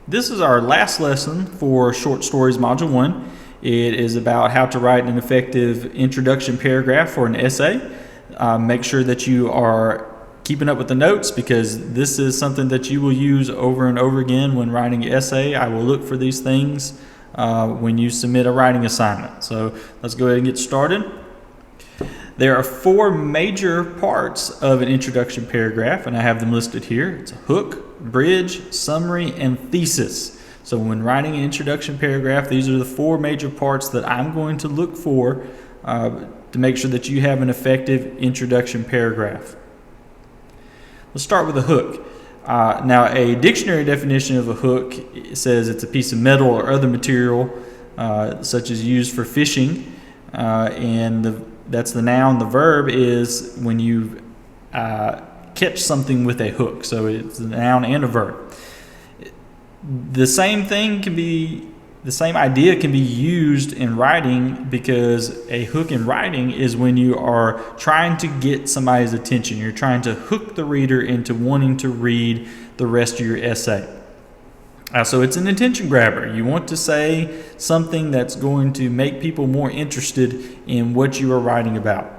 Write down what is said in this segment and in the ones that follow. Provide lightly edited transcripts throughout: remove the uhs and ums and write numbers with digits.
This is our last lesson for Short Stories Module 1. It is about how to write an effective introduction paragraph for an essay. Make sure that you are keeping up with the notes because this is something that you will use over and over again when writing an essay. I will look for these things when you submit a writing assignment. So let's go ahead and get started. There are four major parts of an introduction paragraph, and I have them listed here. It's a hook, bridge, summary, and thesis. So when writing an introduction paragraph, these are the four major parts that I'm going to look for to make sure that you have an effective introduction paragraph. Let's start with a hook. Now, a dictionary definition of a hook says it's a piece of metal or other material such as used for fishing, that's the noun. The verb is when you catch something with a hook. So it's a noun and a verb. The same idea can be used in writing, because a hook in writing is when you are trying to get somebody's attention. You're trying to hook the reader into wanting to read the rest of your essay. So it's an attention grabber. You want to say something that's going to make people more interested in what you are writing about.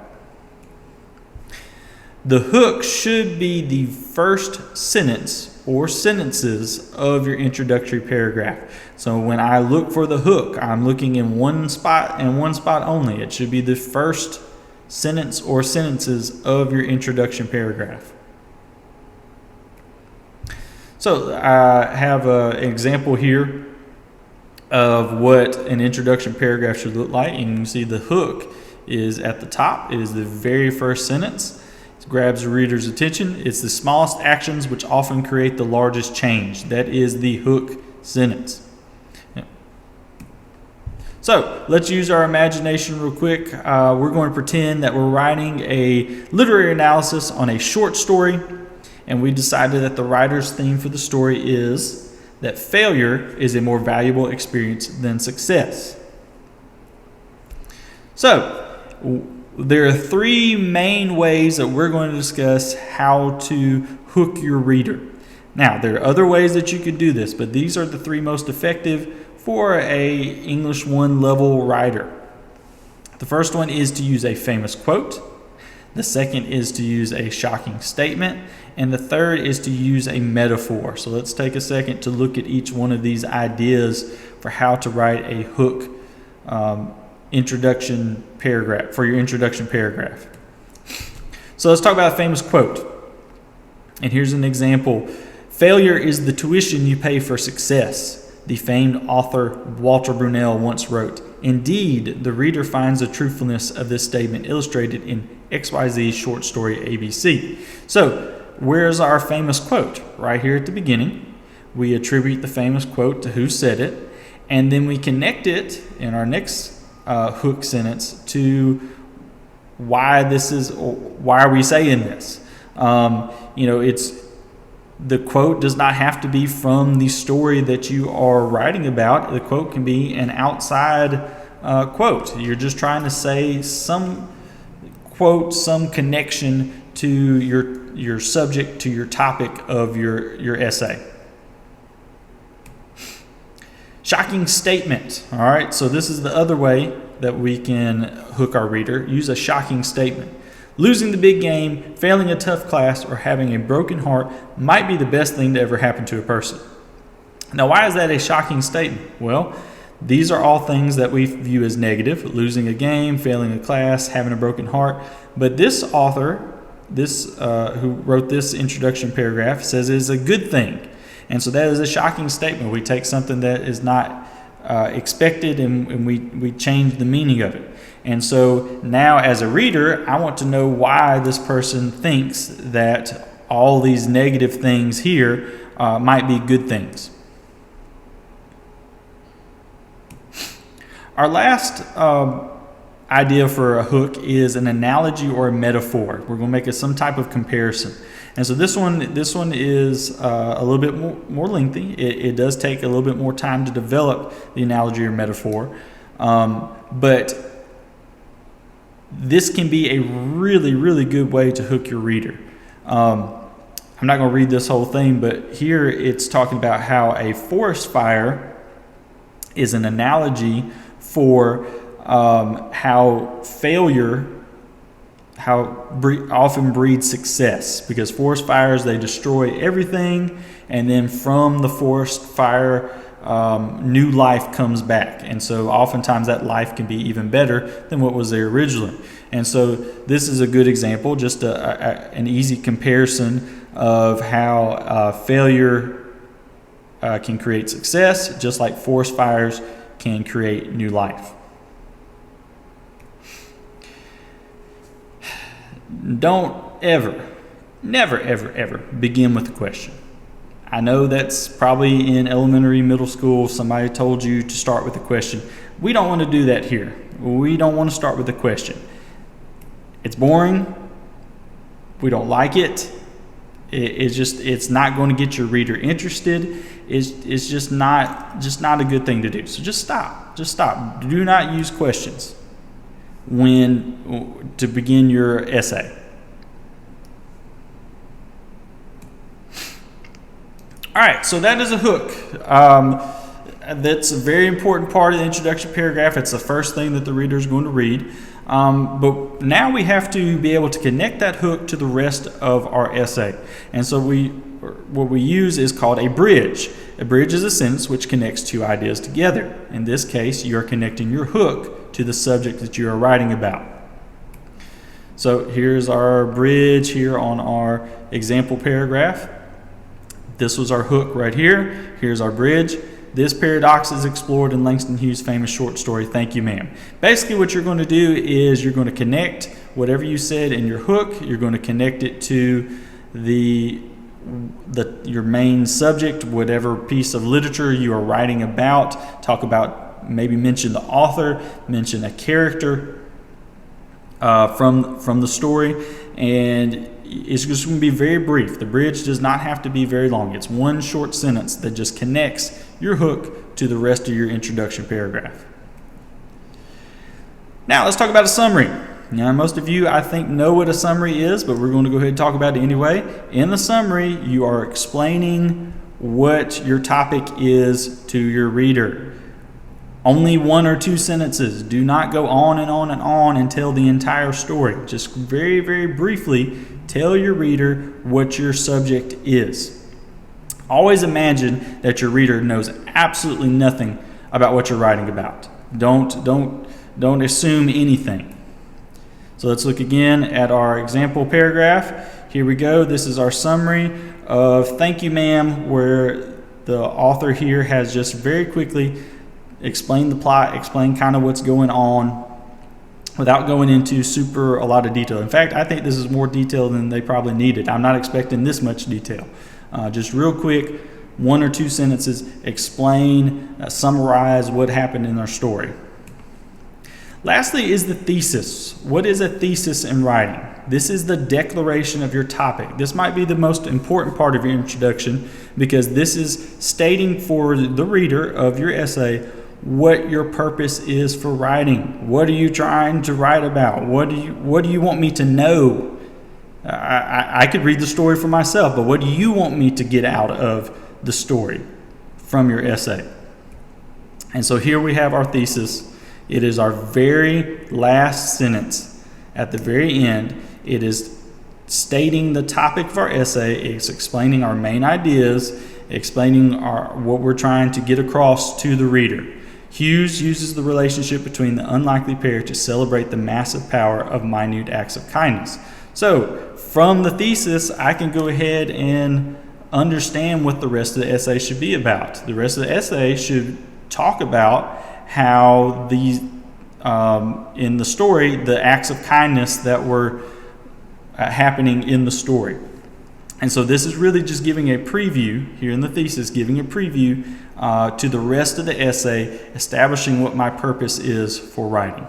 The hook should be the first sentence or sentences of your introductory paragraph. So when I look for the hook, I'm looking in one spot and one spot only. It should be the first sentence or sentences of your introduction paragraph. So I have an example here of what an introduction paragraph should look like. And you can see the hook is at the top. It is the very first sentence. It grabs the reader's attention. It's the smallest actions which often create the largest change. That is the hook sentence. So let's use our imagination real quick. We're going to pretend that we're writing a literary analysis on a short story. And we decided that the writer's theme for the story is that failure is a more valuable experience than success. So there are three main ways that we're going to discuss how to hook your reader. Now, there are other ways that you could do this, but these are the three most effective for a English 1 level writer. The first one is to use a famous quote. The second is to use a shocking statement. And the third is to use a metaphor. So let's take a second to look at each one of these ideas for how to write a hook introduction paragraph, for your introduction paragraph. So let's talk about a famous quote. And here's an example. "Failure is the tuition you pay for success," the famed author Walter Brunel once wrote. "Indeed, the reader finds the truthfulness of this statement illustrated in XYZ short story ABC." So, where's our famous quote? Right here at the beginning. We attribute the famous quote to who said it, and then we connect it in our next hook sentence to why are we saying this? The quote does not have to be from the story that you are writing about. The quote can be an outside quote. You're just trying to say some quote, some connection to your subject, to your topic of your essay. Shocking statement. All right, so this is the other way that we can hook our reader. Use a shocking statement. "Losing the big game, failing a tough class, or having a broken heart might be the best thing to ever happen to a person." Now, why is that a shocking statement? Well, these are all things that we view as negative: losing a game, failing a class, having a broken heart. But this author, who wrote this introduction paragraph, says it is a good thing. And so that is a shocking statement. We take something that is not expected and we change the meaning of it. And so now as a reader, I want to know why this person thinks that all these negative things here might be good things. Our last idea for a hook is an analogy or a metaphor. We're going to make some type of comparison. And so this one is a little bit more lengthy. It does take a little bit more time to develop the analogy or metaphor. But this can be a really, really good way to hook your reader. I'm not going to read this whole thing, but here it's talking about how a forest fire is an analogy for how failure often breeds success, because forest fires, they destroy everything, and then from the forest fire new life comes back, and so oftentimes that life can be even better than what was there originally. And so this is a good example, just an easy comparison of how failure can create success, just like forest fires can create new life. Don't never ever begin with a question. I know that's probably in elementary, middle school, somebody told you to start with a question. We don't want to do that here. We don't want to start with a question. It's boring. We don't like it. It's not going to get your reader interested. It's just not a good thing to do. So just stop. Do not use questions to begin your essay. All right, so that is a hook. That's a very important part of the introduction paragraph. It's the first thing that the reader is going to read. But now we have to be able to connect that hook to the rest of our essay. And so what we use is called a bridge. A bridge is a sentence which connects two ideas together. In this case, you're connecting your hook to the subject that you are writing about. So here's our bridge here on our example paragraph. This was our hook right here. Here's our bridge. This paradox is explored in Langston Hughes' famous short story, Thank You, Ma'am. Basically what you're going to do is you're going to connect whatever you said in your hook, you're going to connect it to your main subject, whatever piece of literature you are writing about. Talk about, maybe mention the author, mention a character from the story, and it's just going to be very brief. The bridge does not have to be very long. It's one short sentence that just connects your hook to the rest of your introduction paragraph. Now let's talk about a summary. Now most of you, I think, know what a summary is, but we're going to go ahead and talk about it anyway. In the summary, you are explaining what your topic is to your reader. Only one or two sentences. Do not go on and on and on and tell the entire story. Just very, very briefly tell your reader what your subject is. Always imagine that your reader knows absolutely nothing about what you're writing about. Don't assume anything. So let's look again at our example paragraph. Here we go. This is our summary of Thank You, Ma'am, where the author here has just very quickly explained the plot, explained kind of what's going on without going into a lot of detail. In fact, I think this is more detail than they probably needed. I'm not expecting this much detail. Just real quick, one or two sentences, explain, summarize what happened in our story. Lastly is the thesis. What is a thesis in writing? This is the declaration of your topic. This might be the most important part of your introduction, because this is stating for the reader of your essay what your purpose is for writing. What are you trying to write about? What do you want me to know? I could read the story for myself, but what do you want me to get out of the story from your essay? And so here we have our thesis. It is our very last sentence at the very end. It is stating the topic of our essay. It's explaining our main ideas, explaining what we're trying to get across to the reader. Hughes uses the relationship between the unlikely pair to celebrate the massive power of minute acts of kindness. So from the thesis, I can go ahead and understand what the rest of the essay should be about. The rest of the essay should talk about how these in the story, the acts of kindness that were happening in the story. And so this is really just giving a preview here in the thesis, giving a preview to the rest of the essay, establishing what my purpose is for writing.